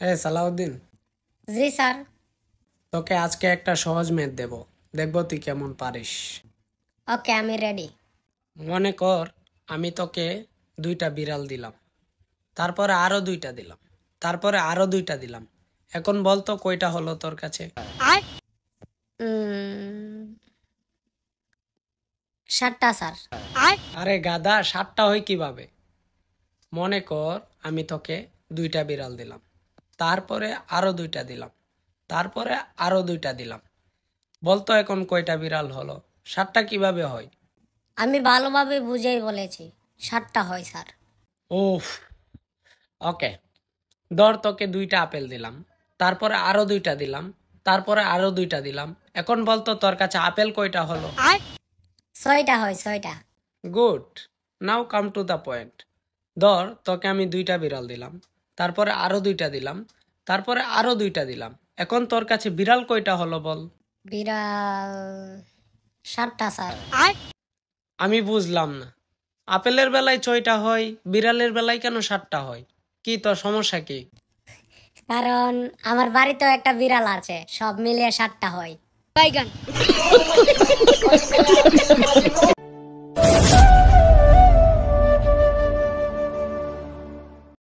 সালাউদ্দিন, জি sir. তোকে আজকে একটা সহজ ম্যাথ দেব, দেখবো তুই কেমন পারিস। ওকে, আমি রেডি। মনে কর আমি তোকে দুইটা বিড়াল দিলাম, তারপরে আরো দুইটা দিলাম, তারপরে আরো দুইটা দিলাম। এখন বলতো কয়টা হলো তোর কাছে? 7টা স্যার। আরে গাধা, 7টা হয় কিভাবে? মনে কর আমি তোকে দুইটা বিড়াল দিলাম, তারপরে আরো দুইটা দিলাম, তারপরে আরো দুইটা দিলাম। বলতো এখন কয়টা বিড়াল হলো? 7টা কিভাবে হয়? আমি ভালোভাবে বুঝেই বলেছি, 7টা হয় স্যার। উফ, ওকে। ধর তোকে দুইটা আপেল দিলাম, তারপরে আরো দুইটা দিলাম, তারপরে আরো দুইটা দিলাম। এখন বলতো তোর কাছে আপেল কয়টা হলো? 6টা হয়, 6টা। Good, now come to the point. ধর তোকে আমি দুইটা বিড়াল দিলাম, তারপরে আরো দুইটা দিলাম, তারপরে আরো দুইটা দিলাম। এখন তোর কাছে বিড়াল কয়টা হলো বল? বিড়াল 7টা স্যার। আমি বুঝলাম না, আপেলের বেলায় 6টা হয়, বিড়ালের বেলায় কেন 7টা হয়? কি তোর সমস্যা কি? কারণ আমার বাড়িতেও একটা বিড়াল আছে, সব মিলিয়ে 7টা হয়।